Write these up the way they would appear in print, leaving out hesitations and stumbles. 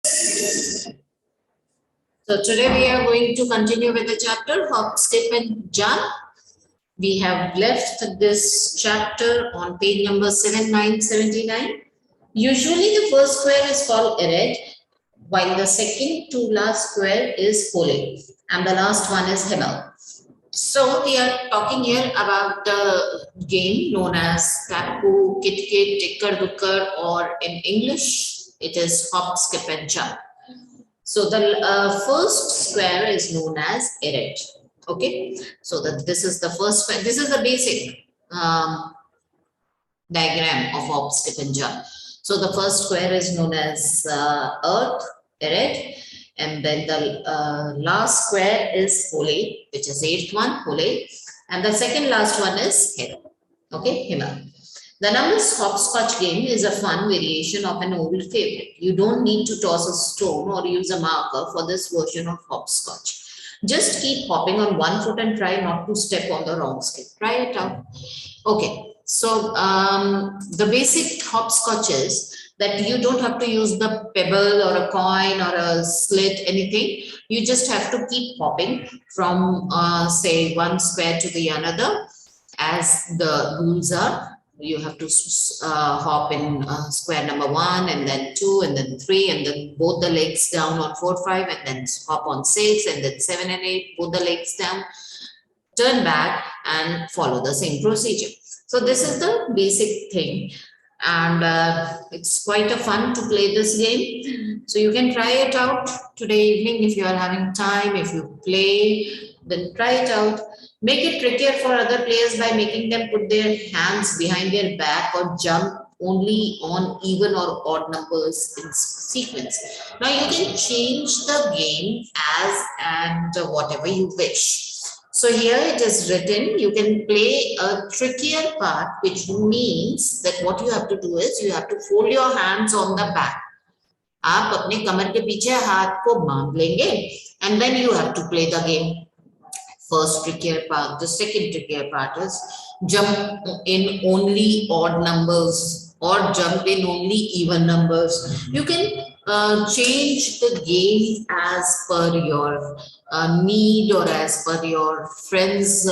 So today we are going to continue with the chapter Hop, Skip and Jump. We have left this chapter on page number 7979. Usually the first square is called Ered, while the second to last square is Pole, and the last one is Himmel. So we are talking here about the game known as Tapu, Kit Kit, Tikkar Dukkar, or in English it is Hop, Skip and Jump. So the first square is known as Ered. Okay, so this is the first square. This is the basic diagram of hop, skip and jump. So the first square is known as earth, Ered, and then the last square is Hole, which is eighth one, Hole, and the second last one is Himmel. Okay, Himmel. The numbers hopscotch game is a fun variation of an old favorite. You don't need to toss a stone or use a marker for this version of hopscotch. Just keep hopping on one foot and try not to step on the wrong skip. Try it out. Okay, so the basic hopscotch is that you don't have to use the pebble or a coin or a slit, anything. You just have to keep hopping from say one square to the another as the rules are. You have to hop in square number 1 and then 2 and then 3 and then both the legs down on 4, 5 and then hop on 6 and then 7 and 8, both the legs down, turn back and follow the same procedure. So this is the basic thing, and it's quite a fun to play this game. So you can try it out today evening if you are having time. If you play, then try it out. Make it trickier for other players by making them put their hands behind their back or jump only on even or odd numbers in sequence. Now you can change the game as and whatever you wish. So here it is written, you can play a trickier part, which means that what you have to do is you have to fold your hands on the back. आप अपने कमर के पीछे हाथ को बांध लेंगे and then you have to play the game. First trickier part. The second trickier part is jump in only odd numbers or jump in only even numbers. You can change the game as per your need or as per your friends'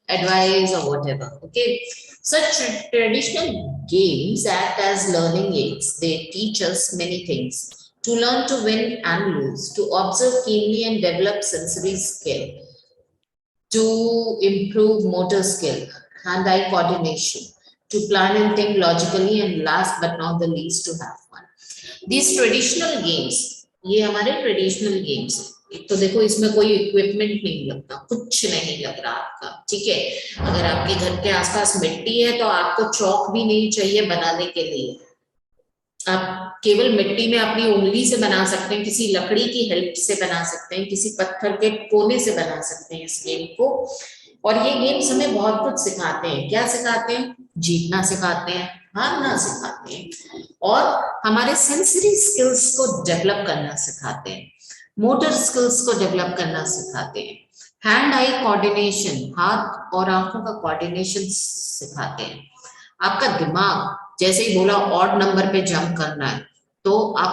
advice or whatever. Okay. Such traditional games act as learning aids. They teach us many things. To learn to win and lose, to observe keenly and develop sensory skill, to improve motor skill, hand-eye coordination, to plan and think logically, and last but not the least, to have fun. These traditional games, ये हमारे traditional games हैं. एक तो देखो इसमें कोई equipment नहीं लगता, कुछ नहीं लग रहा आपका, ठीक है. अगर आपके घर के आसपास मिट्टी है तो आपको चौक भी नहीं चाहिए बनाने के लिए. आप केवल मिट्टी में अपनी उंगली से बना सकते हैं, किसी लकड़ी की हेल्प से बना सकते हैं, किसी पत्थर के कोने से बना सकते हैं इस गेम को. और ये गेम्स हमें बहुत कुछ सिखाते हैं. क्या सिखाते हैं? जीतना सिखाते हैं, हारना सिखाते हैं, और हमारे सेंसरी स्किल्स को डेवलप करना सिखाते हैं, मोटर स्किल्स को डेवलप करना सिखाते हैं, हैंड आई कोऑर्डिनेशन, हाथ और आंखों का कोऑर्डिनेशन सिखाते हैं. आपका दिमाग जैसे ही बोला ऑड नंबर पे जंप करना है तो आप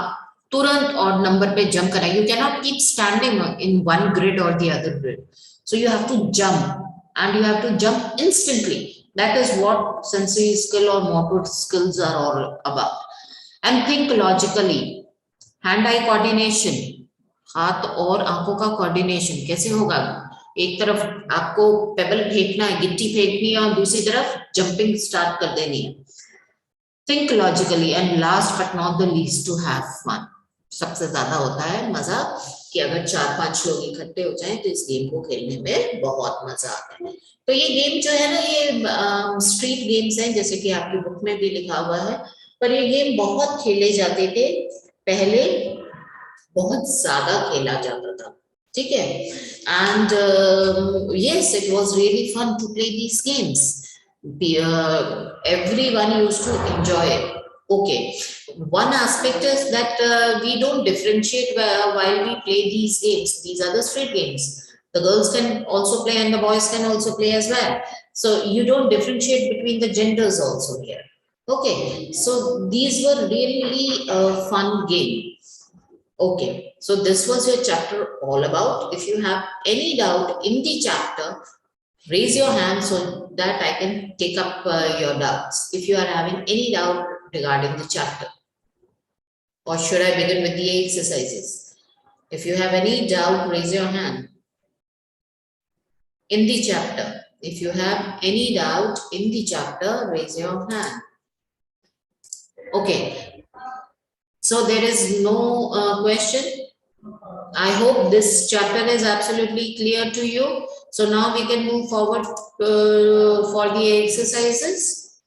तुरंत ऑड नंबर पे जंप करना है. You can not keep standing in one grid और the other grid. So you have to jump and you have to jump instantly. That is what sensory skill or motor skills are all about. And think logically. hand eye coordination, हाथ और आंखों का coordination कैसे होगा? एक तरफ आपको payable फेंकना है, गिट्टी फेंकनी है, और दूसरी तरफ जंपिंग स्टार्ट कर देनी है. Think logically, and last but not the least, to have fun. सबसे ज्यादा होता है मजा कि अगर 4-5 लोग इकट्ठे हो जाएं तो इस गेम को खेलने में बहुत मजा आता है. तो ये गेम जो है ना, ये स्ट्रीट गेम्स हैं, जैसे कि आपकी बुक में भी लिखा हुआ है, पर ये गेम बहुत खेले जाते थे पहले, बहुत ज्यादा खेला जाता था, ठीक है. And yes, it was really fun to play these games. Everyone used to enjoy it. Okay, one aspect is that we don't differentiate while we play these games. These are the street games. The girls can also play and the boys can also play as well. So you don't differentiate between the genders also here. Okay, so these were really a fun game. Okay, so this was your chapter all about. If you have any doubt in the chapter, raise your hand so that I can take up your doubts. If you are having any doubt regarding the chapter, or should I begin with the exercises? If you have any doubt, raise your hand in the chapter. If you have any doubt in the chapter, raise your hand. Okay, so there is no question. I hope this chapter is absolutely clear to you. So now we can move forward for the exercises.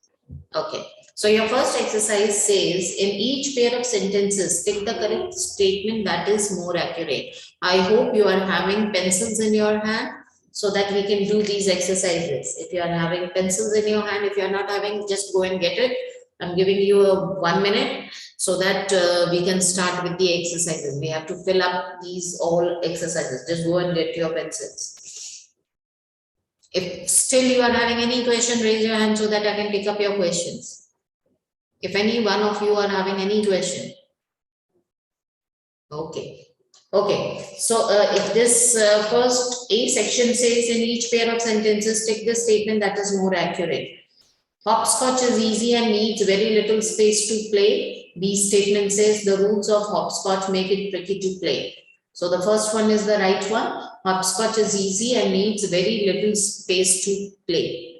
Okay. So your first exercise says, in each pair of sentences, pick the correct statement that is more accurate. I hope you are having pencils in your hand so that we can do these exercises. If you are having pencils in your hand, if you are not having, just go and get it. I'm giving you a 1 minute so that we can start with the exercises. We have to fill up these all exercises. Just go and get your pencils. If still you are having any question, raise your hand so that I can pick up your questions. If any one of you are having any question. Okay. Okay. So if this first A section says, in each pair of sentences, take the statement that is more accurate. Hopscotch is easy and needs very little space to play. B statement says, the rules of hopscotch make it tricky to play. So the first one is the right one. Hopscotch is easy and needs very little space to play.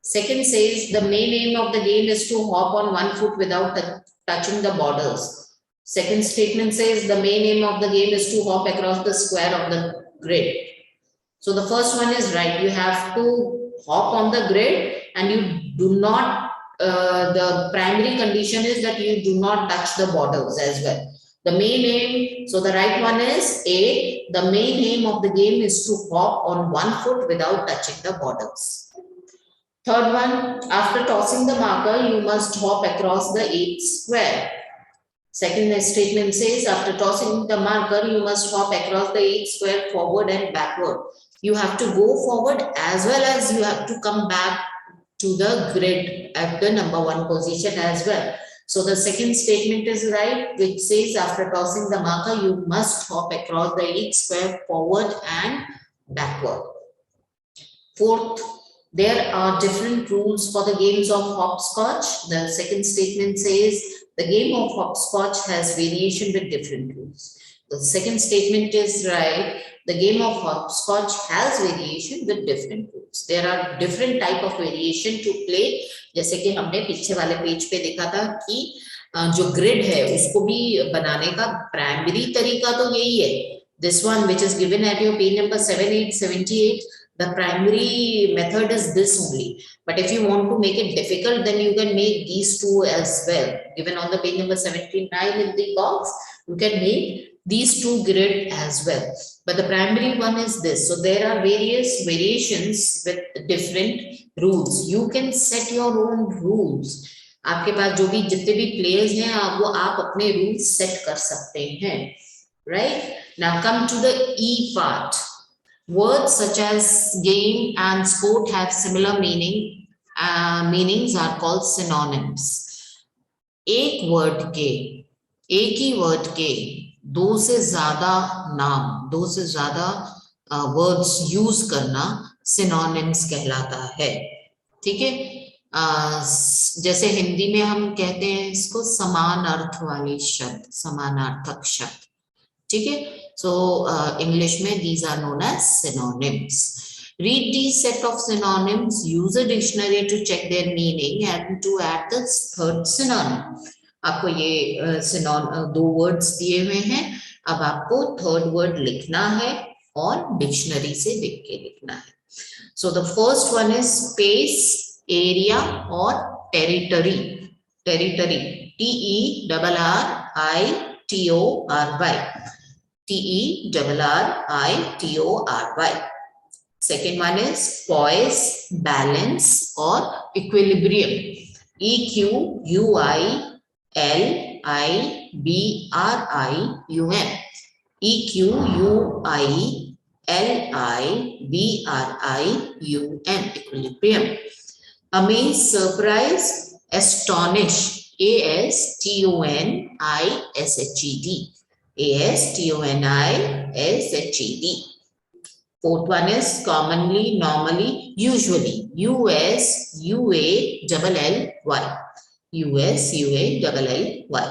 Second says, the main aim of the game is to hop on one foot without touching the borders. Second statement says, the main aim of the game is to hop across the square of the grid. So the first one is right. You have to hop on the grid and you do not, the primary condition is that you do not touch the borders as well. The main aim, so the right one is A, the main aim of the game is to hop on one foot without touching the borders. Third one, after tossing the marker, you must hop across the 8th square. Second statement says, after tossing the marker, you must hop across the 8th square forward and backward. You have to go forward as well as you have to come back to the grid at the number 1 position as well. So the second statement is right, which says after tossing the marker, you must hop across the 8th square forward and backward. Fourth, there are different rules for the games of hopscotch. The second statement says the game of hopscotch has variation with different rules. The second statement is right. The game of hopscotch has variation with different rules. There are different type of variation to play. जैसे कि हमने पीछे वाले page पे देखा था कि जो ग्रिड है उसको भी बनाने का प्राइमरी तरीका तो यही है. This one which is given at your page number 7878. The primary method is this only. But if you want to make it difficult, then you can make these two as well. Given on the page number 79 in the box, you can make these two grid as well. But the primary one is this. So there are various variations with different rules. You can set your own rules. आपके पास जो भी जितने भी players हैं वो आप अपने rules set कर सकते हैं. Right? Now come to the E part. Words such as game and sport have similar meaning. Meanings are called synonyms. एक वर्ड के, एक ही वर्ड के दो से ज्यादा नाम, दो से ज्यादा वर्ड्स यूज करना सिनोनिम्स कहलाता है. ठीक है. जैसे हिंदी में हम कहते हैं इसको समान अर्थ वाले शब्द, समानार्थक शब्द. ठीक है. So English में these are known as synonyms. Read these set of synonyms. Use a dictionary to check their meaning and to add the third synonym. आपको ये दो words दिए हुए हैं. अब आपको third word लिखना है और dictionary से देख के लिखना है. So the first one is space, area or territory. Territory. Territory. Territory. Second one is poise, balance or equilibrium. Equilibrium. Equilibrium. Amaze, surprise Astonish. A-S-T-O-N-I-S-H-E-D. A-S-T-O-N-I-S-H-E-D. Fourth one is commonly, normally, usually. U-S-U-A-L-L-Y. U-S-U-A-L-L-Y.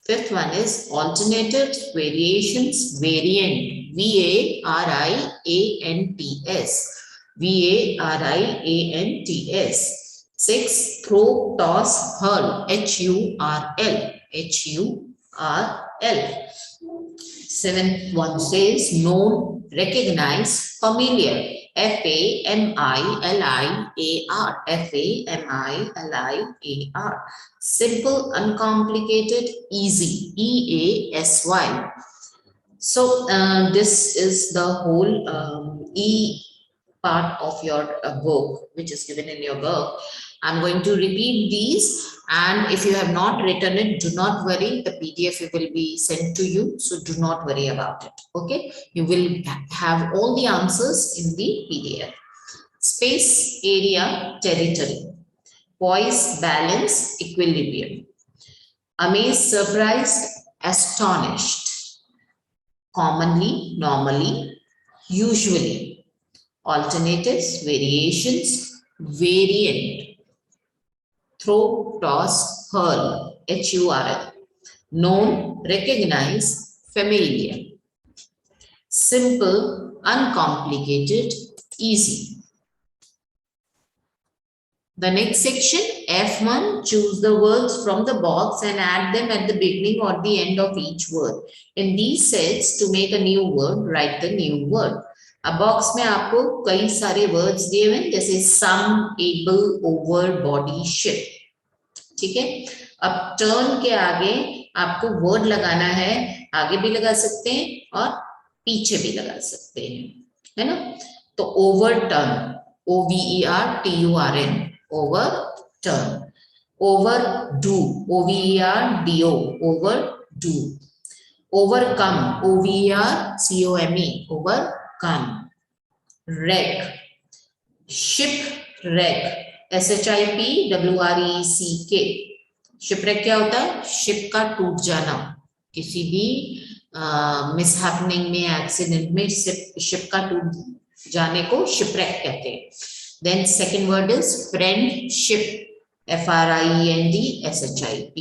Fifth one is alternative, variations, variant. V-A-R-I-A-N-T-S. V-A-R-I-A-N-T-S. Sixth, throw, toss, hurl. H-U-R-L. H-U-R-L. Seventh one says known, recognize, familiar. F-A-M-I-L-I-A-R. F-A-M-I-L-I-A-R. Simple, uncomplicated, easy. E-A-S-Y. So this is the whole E part of your book, which is given in your book. I'm going to repeat these, and if you have not written it, do not worry. The PDF will be sent to you, so do not worry about it. Okay, you will have all the answers in the PDF. Space, area, territory. Poise, balance, equilibrium. Amazed, surprised, astonished. Commonly, normally, usually. Alternatives, variations, variant. Throw, toss, hurl. H-U-R-L. Known, recognize, familiar. Simple, uncomplicated, easy. The next section, F1, choose the words from the box and add them at the beginning or the end of each word. In these sets, to make a new word, write the new word. अब box में आपको कई सारे words दिए हुए हैं, जैसे सम, able, over, body, ship. ठीक है, अब टर्न के आगे आपको वर्ड लगाना है, आगे भी लगा सकते हैं और पीछे भी लगा सकते हैं, है ना. तो over turn, OVERTURN, over turn. Over do, OVERDO, over do. Overcome, OVERCOME, overcome. wreck, shipwreck, SHIPWRECK. Shipwreck क्या होता है? शिप का टूट जाना, किसी भी मिसहैपनिंग में, एक्सीडेंट में शिप का टूट जाने को शिपरेक कहते हैं. Then second word is friendship, FRIENDSHIP.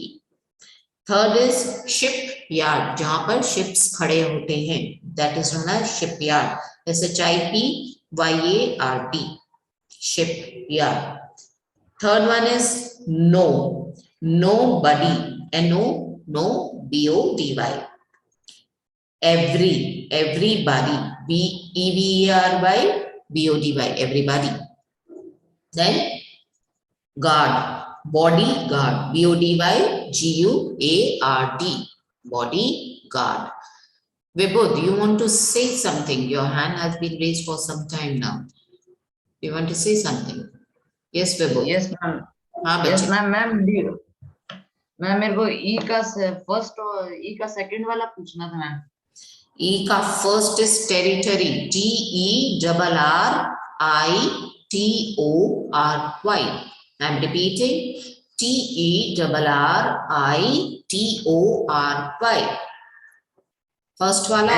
Third is shipyard, जहां पर शिप्स खड़े होते हैं, that is known as shipyard, SHIPYARD, shipyard. Third one is no, nobody, NOBODY. everybody, BEVERYBODY, everybody. Then guard, bodyguard, BODYGUARD, bodyguard. Vibhu, do you want to say something? Your hand has been raised for some time now. Do you want to say something? Yes, Vibhu. Yes, ma'am. हाँ Yes, बच्चे. ma'am. Ma'am मेरे को ई का first और ई का second वाला पूछना था मैम. ई का first is territory, TERRITORY. I am repeating, TERRITORY. First वाला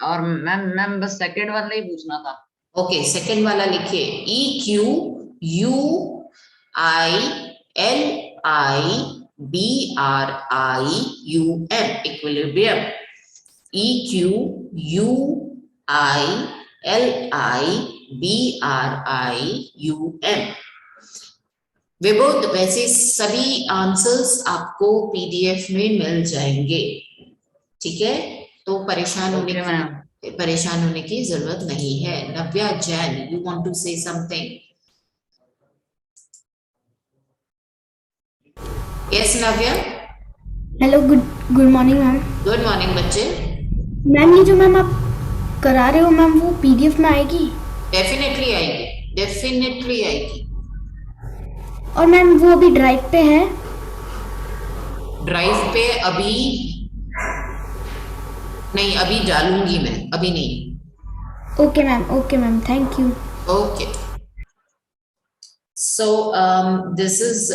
और मैम बस सेकंड वाला ही पूछना था. ओके, सेकंड वाला लिखिए, EQUILIBRIUM, equilibrium. EQUILIBRIUM. विबोध, वैसे सभी आंसर्स आपको PDF में मिल जाएंगे, ठीक है, तो परेशान होने की जरूरत नहीं है. Navya Jain, you want to say something? Yes Navya. Hello, good morning ma'am. Good morning बच्चे. मैम ये जो मैम आप करा रहे हो मैम, वो PDF में आएगी? डेफिनेटली आएगी, डेफिनेटली आएगी. और मैम वो अभी ड्राइव पे है? ड्राइव पे अभी नहीं, अभी डालूंगी मैं, अभी नहीं. Okay ma'am, thank you. Okay. So this is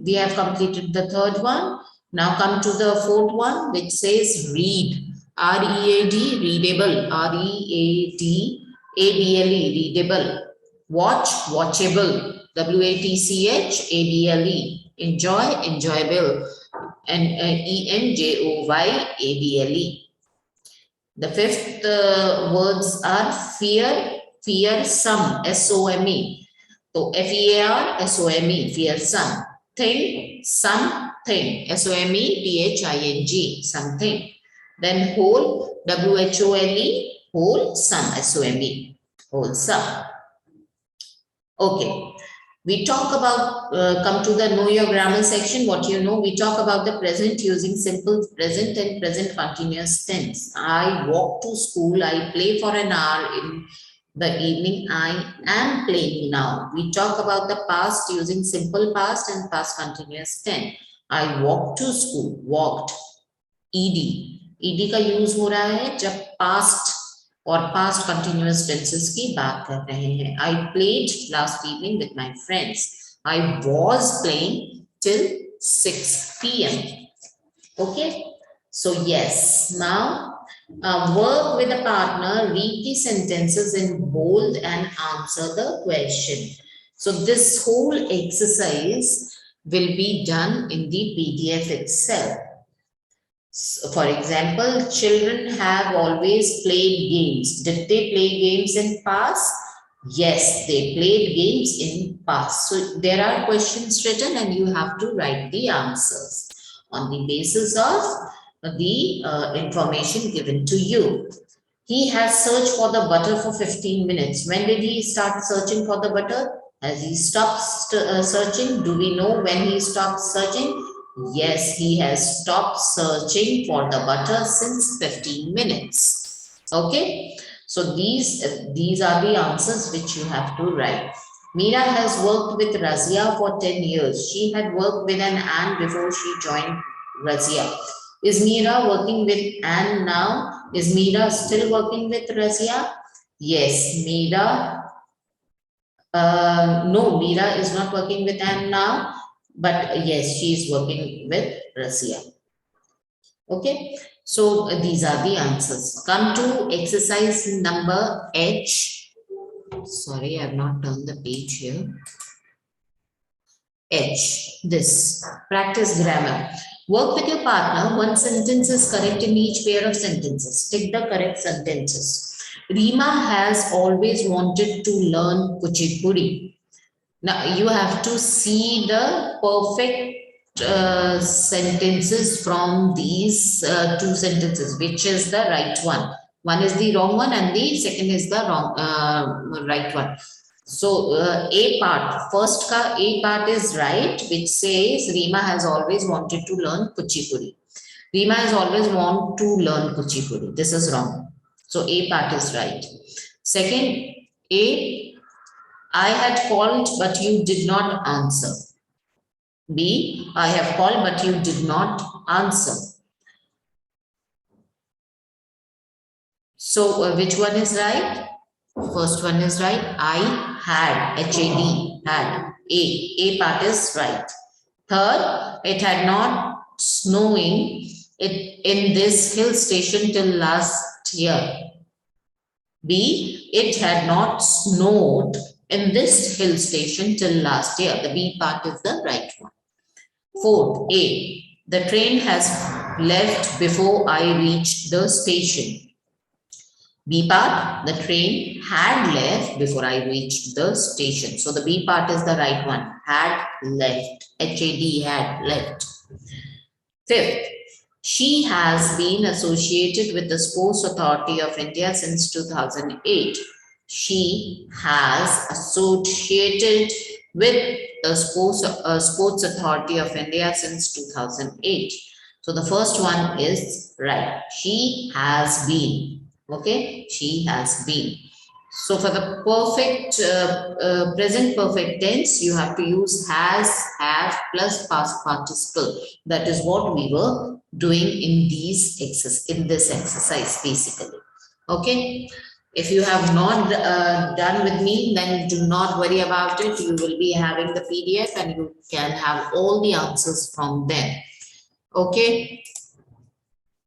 we have completed the third one. Now come to the fourth one, which says read. R-E-A-D, readable. R-E-A-D-A-B-L-E, readable. Watch, watchable. W-A-T-C-H-A-B-L-E. Enjoy, enjoyable. And E-N-J-O-Y-A-B-L-E. The fifth words are fear, fearsome, S-O-M-E. So F-E-A-R, S-O-M-E, fearsome. Thing, something, S-O-M-E-T-H-I-N-G, something. Then whole, W-H-O-L-E, wholesome, S-O-M-E, wholesome. Okay. We talk about, come to the know your grammar section, what you know. We talk about the present using simple present and present continuous tense. I walk to school, I play for an hour in the evening, I am playing now. We talk about the past using simple past and past continuous tense. I walked to school, walked, ed. ed का use हो रहा है जब past और past continuous tenses की बात कर रहे हैं. I played last evening with my friends. I was playing till 6 p.m. Okay. So yes, now work with a partner, read the sentences in bold and answer the question. So this whole exercise will be done in the PDF itself. So for example, children have always played games. Did they play games in past? Yes, they played games in past. So there are questions written and you have to write the answers on the basis of the information given to you. He has searched for the butter for 15 minutes. When did he start searching for the butter? Has he stopped searching? Do we know when he stopped searching? Yes, he has stopped searching for the butter since 15 minutes. Okay. So these are the answers which you have to write. Meera has worked with Razia for 10 years. She had worked with an Anne before she joined Razia. Is Meera working with Anne now? Is Meera still working with Razia? Yes, Meera. No, Meera is not working with Anne now. But yes, she is working with Razia. Okay, so these are the answers. Come to exercise number H. Sorry, I have not turned the page here. H. This. Practice grammar. Work with your partner. One sentence is correct in each pair of sentences. Tick the correct sentences. Rima has always wanted to learn Kuchipudi. Now you have to see the perfect sentences from these two sentences, which is the right one. One is the wrong one and the second is the wrong right one. So A part, first ka A part is right, which says Rima has always wanted to learn Kuchipudi. Rima has always wanted to learn Kuchipudi. This is wrong. So A part is right. Second, A, I had called, but you did not answer. B, I have called, but you did not answer. So which one is right? First one is right. I had, H-A-D, had. A part is right. Third, it had not snowing in this hill station till last year. B, it had not snowed in this hill station till last year. The B part is the right one. Fourth, A, the train has left before I reached the station. B part, the train had left before I reached the station. So the B part is the right one. Had left. H-A-D, had left. Fifth, she has been associated with the Sports Authority of India since 2008. She has associated with the Sports Authority of India since 2008. So the first one is right. She has been. Okay, she has been. So for the perfect present perfect tense, you have to use has, have plus past participle. That is what we were doing in this exercise basically. Okay. If you have not done with me, then do not worry about it. You will be having the PDF and you can have all the answers from there. Okay.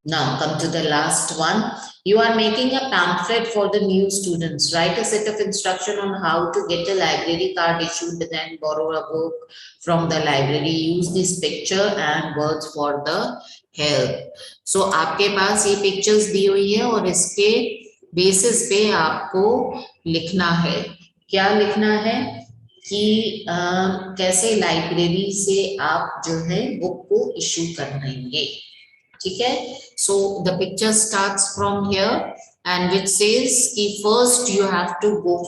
Now come to the last one. You are making a pamphlet for the new students. Write a set of instruction on how to get a library card issued, then borrow a book from the library. Use this picture and words for the help. So आपके पास ये pictures दी हुई है और इसके basis पे आपको लिखना है. क्या लिखना है कि कैसे लाइब्रेरी से आप जो है बुक को इशू करवाएंगे. ठीक है. So the picture starts from here and which says कि firstly you have to go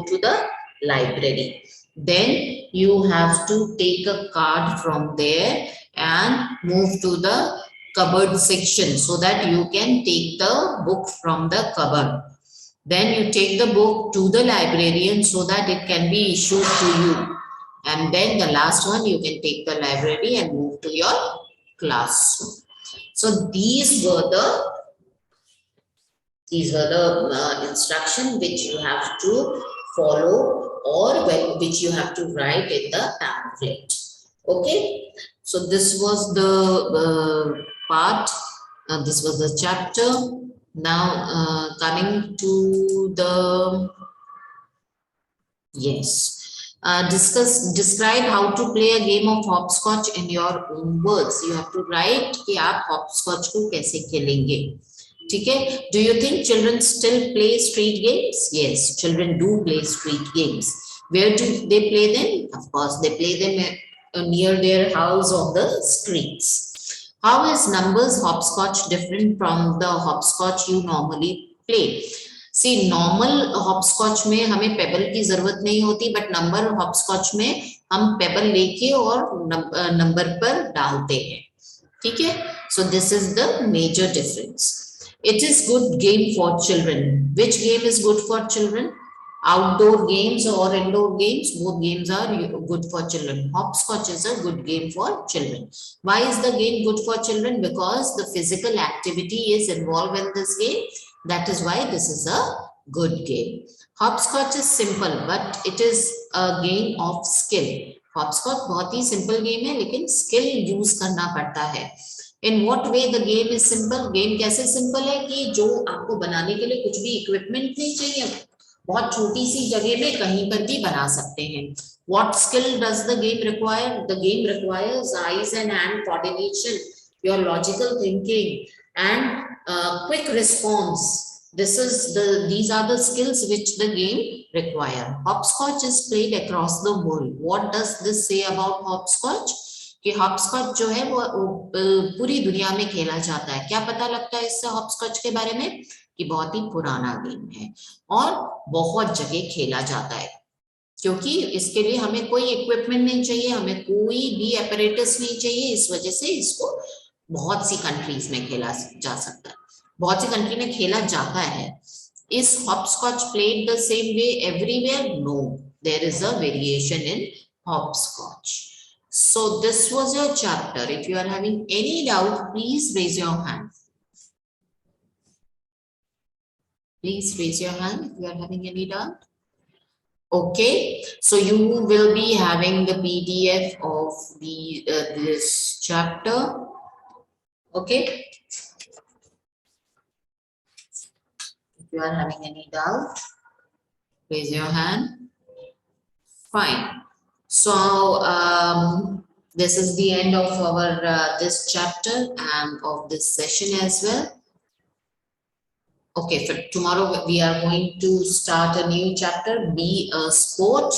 to the library. Then you have to take a card from there and move to the cupboard section so that you can take the book from the cupboard. Then you take the book to the librarian so that it can be issued to you. And then the last one, you can take the library and move to your classroom. So these were the instruction which you have to follow or which you have to write in the pamphlet. Okay. So this was the part. This was the chapter. Now coming to the describe how to play a game of hopscotch in your own words. You have to write कि आप hopscotch को कैसे खेलेंगे. ठीक है. Do you think children still play street games? Yes, children do play street games. Where do they play them? Of course, they play them near their house on the streets. How is numbers hopscotch different from the hopscotch you normally play? See, normal hopscotch में हमें payable की जरूरत नहीं होती, but number hopscotch में हम payable लेके और नंबर पर डालते हैं. ठीक है. So this is the major difference. It is good game for children. Which game is good for children? Outdoor games or indoor games? Both games are good for children. Hopscotch is a good game for children. Why is the game good for children? Because the physical activity is involved in this game. That is why this is a good game. Hopscotch is simple, but it is a game of skill. Hopscotch बहुत ही simple game है, लेकिन skill use करना पड़ता है. In what way the game is simple? Game कैसे simple है कि जो आपको बनाने के लिए कुछ भी equipment नहीं चाहिए, बहुत छोटी सी जगह में कहीं पर भी बना सकते हैं. What skill does the game require? The game requires eyes and hand coordination, your logical thinking, and quick response. These are the skills which the game require. Hopscotch is played across the world. What does this say about hopscotch? कि hopscotch जो है वो पूरी दुनिया में खेला जाता है. क्या पता लगता है इससे hopscotch के बारे में? कि बहुत ही पुराना गेम है और बहुत जगह खेला जाता है, क्योंकि इसके लिए हमें कोई इक्विपमेंट नहीं चाहिए, हमें कोई भी apparatus नहीं चाहिए. इस वजह से इसको बहुत सी कंट्रीज में खेला जा सकता है, बहुत सी कंट्री में खेला जाता है. Is hopscotch played the same way everywhere? No, there is a variation in hopscotch. So this was your chapter. If you are having any doubt, please raise your hand. Please raise your hand if you are having any doubt. Okay, so you will be having the PDF of the this chapter. Okay. If you are having any doubt, raise your hand. Fine. So this is the end of our this chapter and of this session as well. Okay, for tomorrow we are going to start a new chapter, Be a Sport.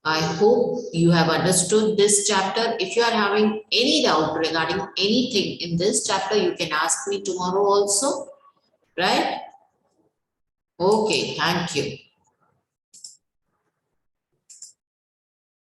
I hope you have understood this chapter. If you are having any doubt regarding anything in this chapter, you can ask me tomorrow also, right? Okay, thank you.